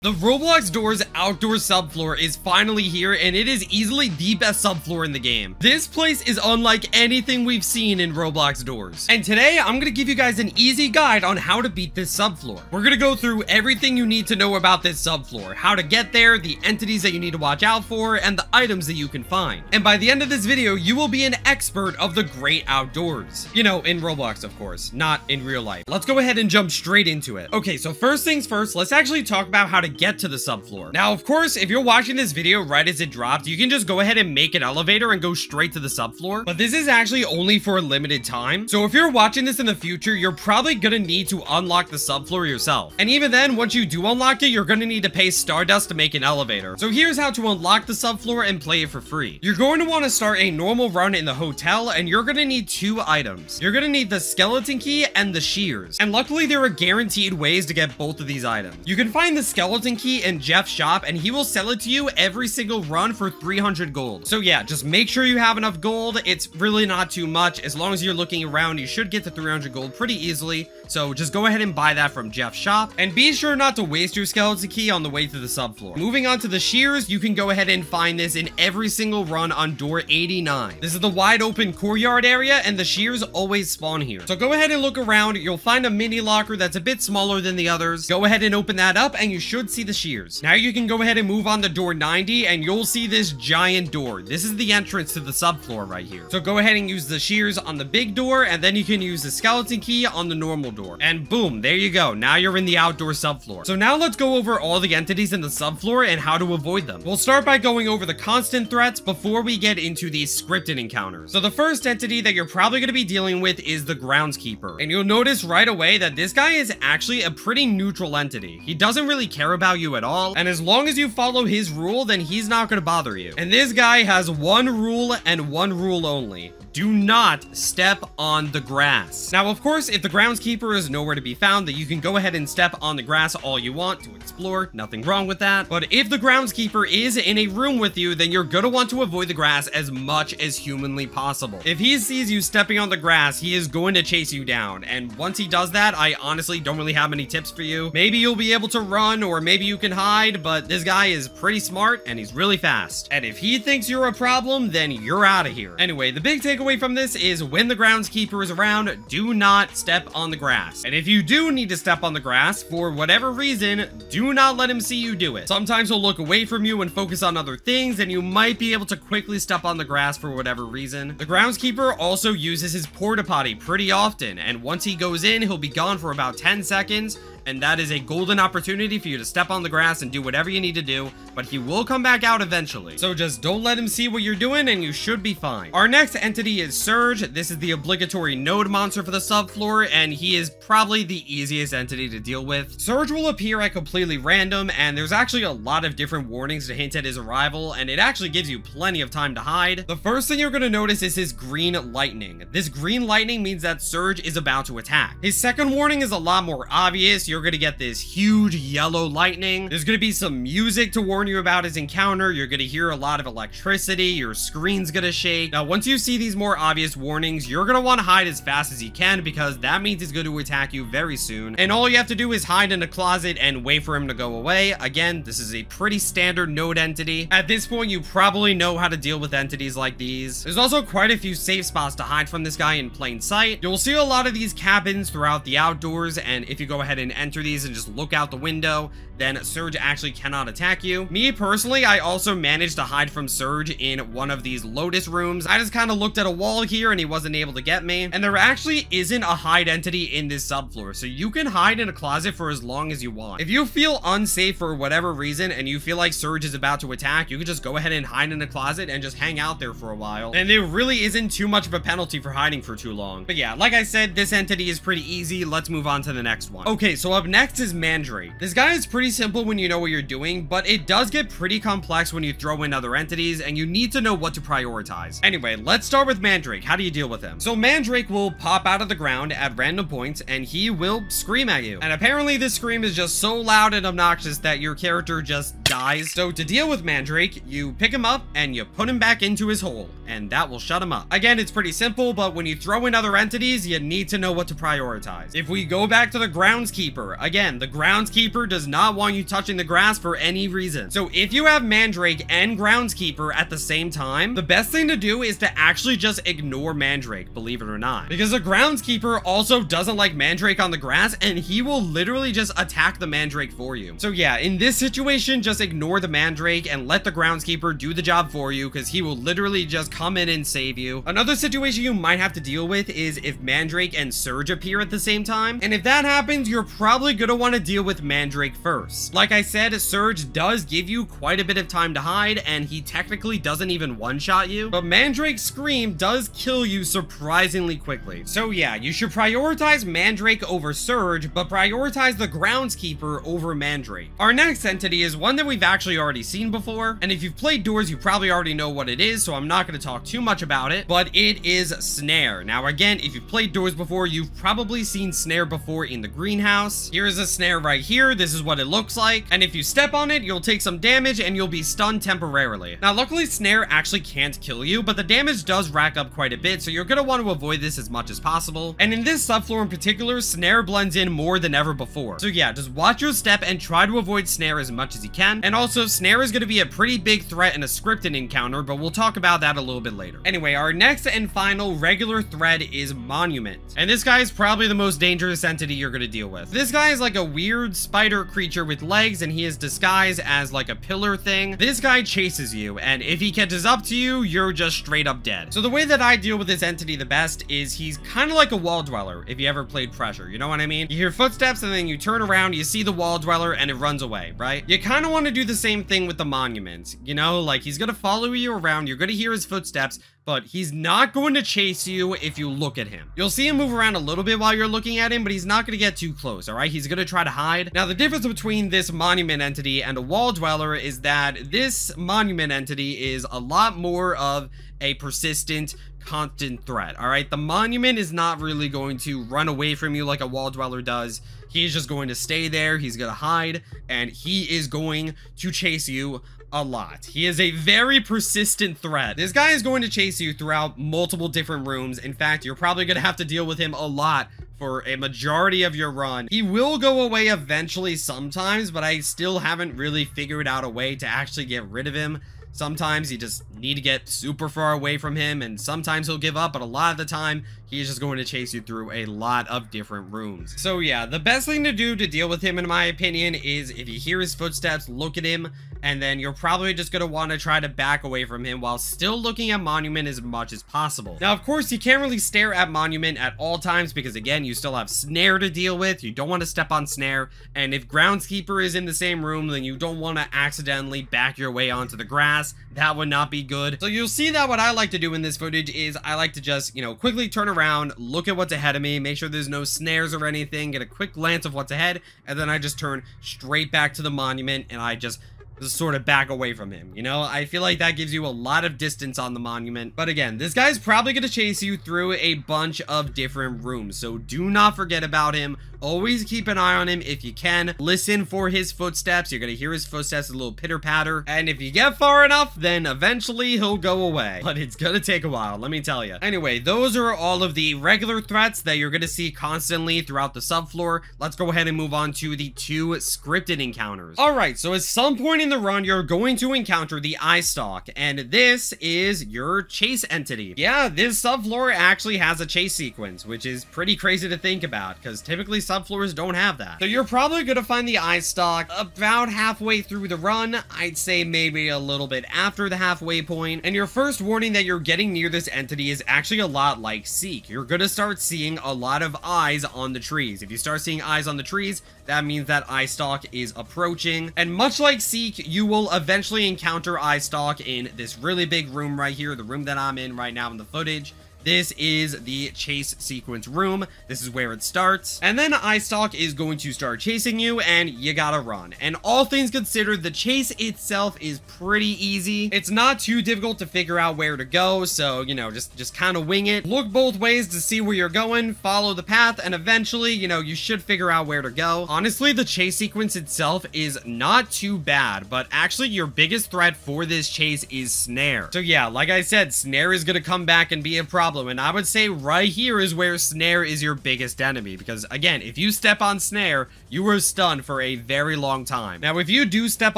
The Roblox Doors outdoor subfloor is finally here, and it is easily the best subfloor in the game. This place is unlike anything we've seen in Roblox Doors. And today, I'm gonna give you guys an easy guide on how to beat this subfloor. We're gonna go through everything you need to know about this subfloor, how to get there, the entities that you need to watch out for, and the items that you can find. And by the end of this video, you will be an expert of the great outdoors. You know, in Roblox, of course, not in real life. Let's go ahead and jump straight into it. Okay, so first things first, let's actually talk about how to get to the subfloor. Now, of course, if you're watching this video right as it dropped, you can just go ahead and make an elevator and go straight to the subfloor, but this is actually only for a limited time. So if you're watching this in the future, you're probably gonna need to unlock the subfloor yourself. And even then, once you do unlock it, you're gonna need to pay Stardust to make an elevator. So here's how to unlock the subfloor and play it for free. You're going to want to start a normal run in the hotel, and you're gonna need two items. You're gonna need the skeleton key and the shears. And luckily, there are guaranteed ways to get both of these items. You can find the skeleton key in Jeff's shop, and he will sell it to you every single run for 300 gold. So yeah, just make sure you have enough gold. It's really not too much. As long as you're looking around, you should get to 300 gold pretty easily. So just go ahead and buy that from Jeff's shop, and be sure not to waste your skeleton key on the way to the subfloor. Moving on to the shears, you can go ahead and find this in every single run on door 89. This is the wide open courtyard area, and the shears always spawn here. So go ahead and look around. You'll find a mini locker that's a bit smaller than the others. Go ahead and open that up, and you should see the shears. Now you can go ahead and move on to door 90, and you'll see this giant door. This is the entrance to the subfloor right here. So go ahead and use the shears on the big door, and then you can use the skeleton key on the normal door. And boom, there you go. Now you're in the outdoor subfloor. So now let's go over all the entities in the subfloor and how to avoid them. We'll start by going over the constant threats before we get into these scripted encounters. So the first entity that you're probably going to be dealing with is the groundskeeper. And you'll notice right away that this guy is actually a pretty neutral entity. He doesn't really care about you at all. And as long as you follow his rule, then he's not going to bother you. And this guy has one rule and one rule only. Do not step on the grass. Now, of course, if the groundskeeper is nowhere to be found, that you can go ahead and step on the grass all you want to explore. Nothing wrong with that. But if the groundskeeper is in a room with you, then you're gonna want to avoid the grass as much as humanly possible. If he sees you stepping on the grass, he is going to chase you down. And once he does that, I honestly don't really have many tips for you. Maybe you'll be able to run, or maybe you can hide, but this guy is pretty smart and he's really fast. And if he thinks you're a problem, then you're out of here. Anyway, the big takeaway from this is when the groundskeeper is around, do not step on the grass. And if you do need to step on the grass for whatever reason, do not let him see you do it. Sometimes he'll look away from you and focus on other things, and you might be able to quickly step on the grass for whatever reason. The groundskeeper also uses his porta potty pretty often, and once he goes in, he'll be gone for about 10 seconds. And that is a golden opportunity for you to step on the grass and do whatever you need to do, but he will come back out eventually. So just don't let him see what you're doing and you should be fine. Our next entity is Surge. This is the obligatory node monster for the subfloor, and he is probably the easiest entity to deal with. Surge will appear at completely random, and there's actually a lot of different warnings to hint at his arrival, and it actually gives you plenty of time to hide. The first thing you're going to notice is his green lightning. This green lightning means that Surge is about to attack. His second warning is a lot more obvious. You're going to get this huge yellow lightning. There's going to be some music to warn you about his encounter. You're going to hear a lot of electricity. Your screen's going to shake. Now, once you see these more obvious warnings, you're going to want to hide as fast as you can, because that means he's going to attack you very soon. And all you have to do is hide in a closet and wait for him to go away. Again, this is a pretty standard node entity. At this point, you probably know how to deal with entities like these. There's also quite a few safe spots to hide from this guy in plain sight. You'll see a lot of these cabins throughout the outdoors, and if you go ahead and enter these and just look out the window, then Surge actually cannot attack you. Me personally, I also managed to hide from Surge in one of these Lotus rooms. I just kind of looked at a wall here and he wasn't able to get me. And there actually isn't a hide entity in this subfloor, so you can hide in a closet for as long as you want. If you feel unsafe for whatever reason and you feel like Surge is about to attack, you can just go ahead and hide in a closet and just hang out there for a while. And there really isn't too much of a penalty for hiding for too long. But yeah, like I said, this entity is pretty easy. Let's move on to the next one. Okay, so up next is Mandrake. This guy is pretty simple when you know what you're doing, but it does get pretty complex when you throw in other entities, and you need to know what to prioritize. Anyway, let's start with Mandrake. How do you deal with him? So Mandrake will pop out of the ground at random points, and he will scream at you. And apparently this scream is just so loud and obnoxious that your character just dies. So to deal with Mandrake, you pick him up and you put him back into his hole, and that will shut him up. Again, it's pretty simple, but when you throw in other entities, you need to know what to prioritize. If we go back to the groundskeeper, However, again, the groundskeeper does not want you touching the grass for any reason. So if you have Mandrake and groundskeeper at the same time, the best thing to do is to actually just ignore Mandrake, believe it or not. Because the groundskeeper also doesn't like Mandrake on the grass, and he will literally just attack the Mandrake for you. So yeah, in this situation, just ignore the Mandrake and let the groundskeeper do the job for you, because he will literally just come in and save you. Another situation you might have to deal with is if Mandrake and Surge appear at the same time. And if that happens, you're probably gonna want to deal with Mandrake first. Like I said, Surge does give you quite a bit of time to hide, and he technically doesn't even one-shot you, but Mandrake's Scream does kill you surprisingly quickly. So yeah, you should prioritize Mandrake over Surge, but prioritize the groundskeeper over Mandrake. Our next entity is one that we've actually already seen before, and if you've played Doors, you probably already know what it is, so I'm not going to talk too much about it, but it is Snare. Now again, if you've played Doors before, you've probably seen Snare before in the greenhouse. Here is a Snare right here. This is what it looks like, and if you step on it, you'll take some damage and you'll be stunned temporarily. Now luckily, Snare actually can't kill you, but the damage does rack up quite a bit, so you're going to want to avoid this as much as possible. And in this subfloor in particular, Snare blends in more than ever before. So yeah, just watch your step and try to avoid Snare as much as you can. And also, Snare is going to be a pretty big threat in a scripted encounter, but we'll talk about that a little bit later. Anyway, our next and final regular threat is Monument. And this guy is probably the most dangerous entity you're going to deal with. This guy is like a weird spider creature with legs, and he is disguised as like a pillar thing. This guy chases you, and if he catches up to you, you're just straight up dead. So the way that I deal with this entity the best is he's kind of like a wall dweller, if you ever played Pressure, you know what I mean? You hear footsteps and then you turn around, you see the wall dweller, and it runs away, right? You kind of want to do the same thing with the Monument, you know, like he's gonna follow you around, you're gonna hear his footsteps, but he's not going to chase you if you look at him. You'll see him move around a little bit while you're looking at him, but he's not going to get too close, all right? He's going to try to hide. Now, the difference between this Monument entity and a wall dweller is that this Monument entity is a lot more of a persistent, constant threat, all right? The Monument is not really going to run away from you like a wall dweller does. He's just going to stay there, he's going to hide, and he is going to chase you a lot. He is a very persistent threat. This guy is going to chase you throughout multiple different rooms. In fact, you're probably going to have to deal with him a lot for a majority of your run. He will go away eventually sometimes, but I still haven't really figured out a way to actually get rid of him. Sometimes you just need to get super far away from him, and sometimes he'll give up, but a lot of the time, he's just going to chase you through a lot of different rooms. So yeah, the best thing to do to deal with him, in my opinion, is if you hear his footsteps, look at him, and then you're probably just going to want to try to back away from him while still looking at Monument as much as possible. Now, of course, you can't really stare at Monument at all times because, again, you still have Snare to deal with. You don't want to step on Snare, and if Groundskeeper is in the same room, then you don't want to accidentally back your way onto the grass. That would not be good. So you'll see that what I like to do in this footage is I like to just, you know, quickly turn around, look at what's ahead of me, make sure there's no snares or anything, get a quick glance of what's ahead, and then I just turn straight back to the Monument, and I just sort of back away from him. You know, I feel like that gives you a lot of distance on the Monument. But again, this guy's probably going to chase you through a bunch of different rooms, so do not forget about him. Always keep an eye on him if you can. Listen for his footsteps. You're going to hear his footsteps, a little pitter patter. And if you get far enough, then eventually he'll go away. But it's going to take a while, let me tell you. Anyway, those are all of the regular threats that you're going to see constantly throughout the subfloor. Let's go ahead and move on to the 2 scripted encounters. All right, so at some point in the run, you're going to encounter the eye stalk, and this is your chase entity. Yeah, this subfloor actually has a chase sequence, which is pretty crazy to think about because typically subfloors don't have that. So you're probably going to find the eye stalk about halfway through the run. I'd say maybe a little bit after the halfway point. And your first warning that you're getting near this entity is actually a lot like Seek. You're going to start seeing a lot of eyes on the trees. If you start seeing eyes on the trees, that means that eye stalk is approaching. And much like Seek, you will eventually encounter eye stalk in this really big room right here, the room that I'm in right now in the footage. This is the chase sequence room. This is where it starts. And then eye stalk is going to start chasing you and you gotta run. And all things considered, the chase itself is pretty easy. It's not too difficult to figure out where to go. So, you know, just kind of wing it. Look both ways to see where you're going, follow the path, and eventually, you know, you should figure out where to go. Honestly, the chase sequence itself is not too bad, but actually your biggest threat for this chase is Snare. So yeah, like I said, Snare is gonna come back and be a problem problem, and I would say right here is where Snare is your biggest enemy, because again, if you step on Snare, you are stunned for a very long time. Now, if you do step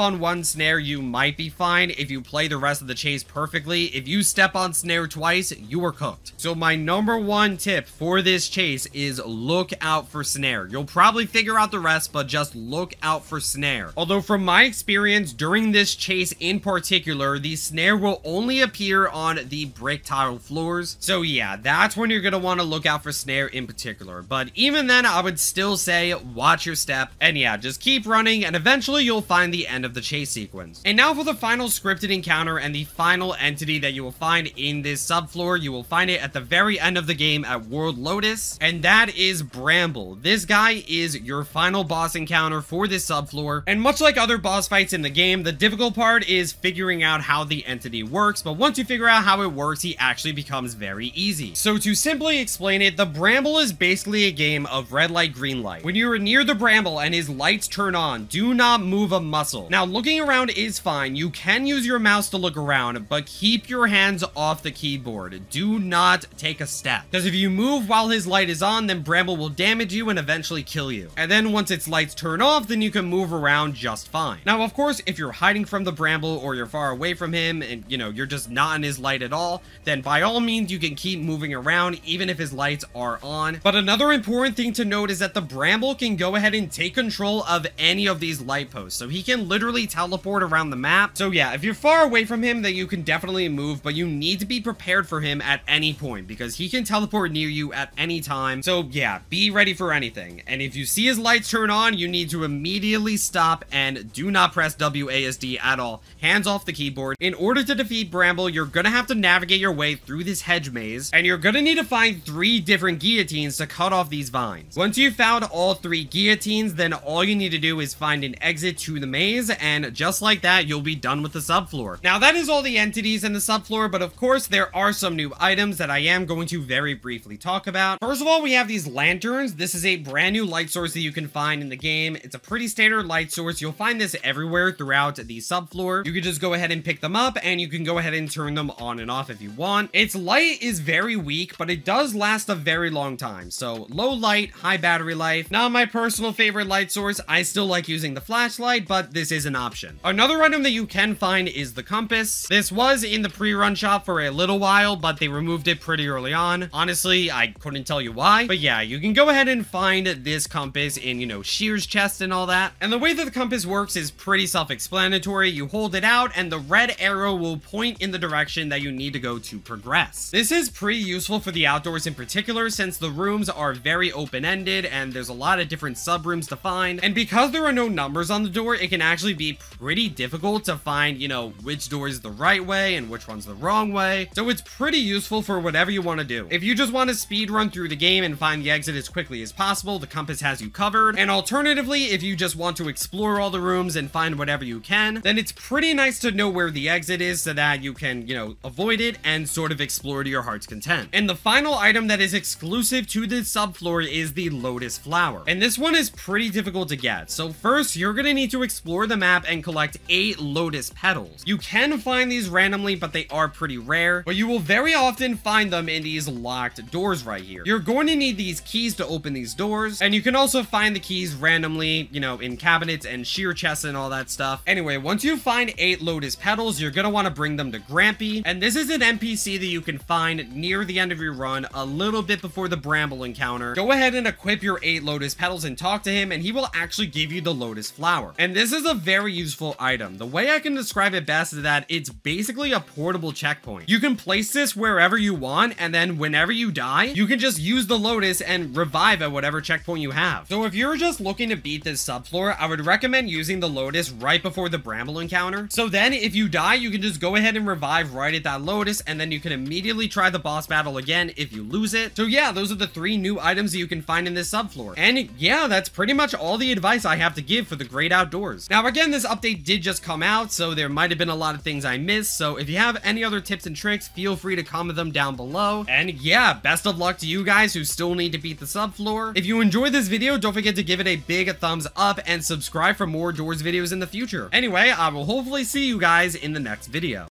on one Snare, you might be fine if you play the rest of the chase perfectly. If you step on Snare twice, you are cooked. So my number one tip for this chase is look out for Snare. You'll probably figure out the rest, but just look out for Snare. Although from my experience during this chase in particular, the Snare will only appear on the brick tile floors. So yeah, that's when you're gonna want to look out for Snare in particular. But even then, I would still say watch your step, and yeah, just keep running, and eventually you'll find the end of the chase sequence. And now for the final scripted encounter and the final entity that you will find in this subfloor. You will find it at the very end of the game at World Lotus, and that is Bramble. This guy is your final boss encounter for this subfloor, and much like other boss fights in the game, the difficult part is figuring out how the entity works, but once you figure out how it works, he actually becomes very easy. So to simply explain it, the Bramble is basically a game of red light, green light. When you're near the Bramble and his lights turn on, do not move a muscle. Now, looking around is fine. You can use your mouse to look around, but keep your hands off the keyboard. Do not take a step, because if you move while his light is on, then Bramble will damage you and eventually kill you. And then once its lights turn off, then you can move around just fine. Now, of course, if you're hiding from the Bramble or you're far away from him and, you know, you're just not in his light at all, then by all means, you can keep moving around even if his lights are on. But another important thing to note is that the Bramble can go ahead and take control of any of these light posts. So he can literally teleport around the map. So yeah, if you're far away from him, then you can definitely move, but you need to be prepared for him at any point because he can teleport near you at any time. So yeah, be ready for anything. And if you see his lights turn on, you need to immediately stop and do not press WASD at all. Hands off the keyboard. In order to defeat Bramble, you're gonna have to navigate your way through this hedge maze, and you're gonna need to find 3 different guillotines to cut off these vines. Once you've found all 3 guillotines, then all you need to do is find an exit to the maze, and just like that, you'll be done with the subfloor. Now, that is all the entities in the subfloor, but of course, there are some new items that I am going to very briefly talk about. First of all, we have these lanterns. This is a brand new light source that you can find in the game. It's a pretty standard light source. You'll find this everywhere throughout the subfloor. You can just go ahead and pick them up, and you can go ahead and turn them on and off if you want. Its light is very weak, but it does last a very long time. So low light, high battery life. Not my personal favorite light source. I still like using the flashlight, but this is an option. Another item that you can find is the compass. This was in the pre-run shop for a little while, but they removed it pretty early on. Honestly, I couldn't tell you why, but yeah, you can go ahead and find this compass in, you know, Shear's chest and all that. And the way that the compass works is pretty self-explanatory. You hold it out and the red arrow will point in the direction that you need to go to progress. This is pretty useful for the outdoors in particular, since the rooms are very open-ended and there's a lot of different sub-rooms to find. And because there are no numbers on the door, it can actually be pretty difficult to find, you know, which door is the right way and which one's the wrong way. So it's pretty useful for whatever you want to do. If you just want to speed run through the game and find the exit as quickly as possible, the compass has you covered. And alternatively, if you just want to explore all the rooms and find whatever you can, then it's pretty nice to know where the exit is so that you can, you know, avoid it and sort of explore to your heart's content. And the final item that is exclusive to this subfloor is the Lotus Flower. And this one is pretty difficult to get. So first, you're gonna need to explore the map and collect 8 lotus petals. You can find these randomly, but they are pretty rare, but you will very often find them in these locked doors right here. You're going to need these keys to open these doors, and you can also find the keys randomly, you know, in cabinets and sheer chests and all that stuff. Anyway, once you find 8 lotus petals, you're gonna want to bring them to Grampy, and this is an NPC that you can find near the end of your run, a little bit before the Bramble encounter. Go ahead and equip your 8 lotus petals and talk to him, and he will actually give you the lotus flower. And this is a very useful item. The way I can describe it best is that it's basically a portable checkpoint. You can place this wherever you want, and then whenever you die, you can just use the lotus and revive at whatever checkpoint you have. So if you're just looking to beat this subfloor, I would recommend using the lotus right before the Bramble encounter. So then if you die, you can just go ahead and revive right at that lotus, and then you can immediately try the boss battle again if you lose it. So yeah, those are the 3 new items that you can find in this subfloor. And yeah, that's pretty much all the advice I have to give for the great outdoors. Now again, this update did just come out, so there might have been a lot of things I missed. So if you have any other tips and tricks, feel free to comment them down below. And yeah, best of luck to you guys who still need to beat the subfloor. If you enjoyed this video, don't forget to give it a big thumbs up and subscribe for more doors videos in the future. Anyway, I will hopefully see you guys in the next video.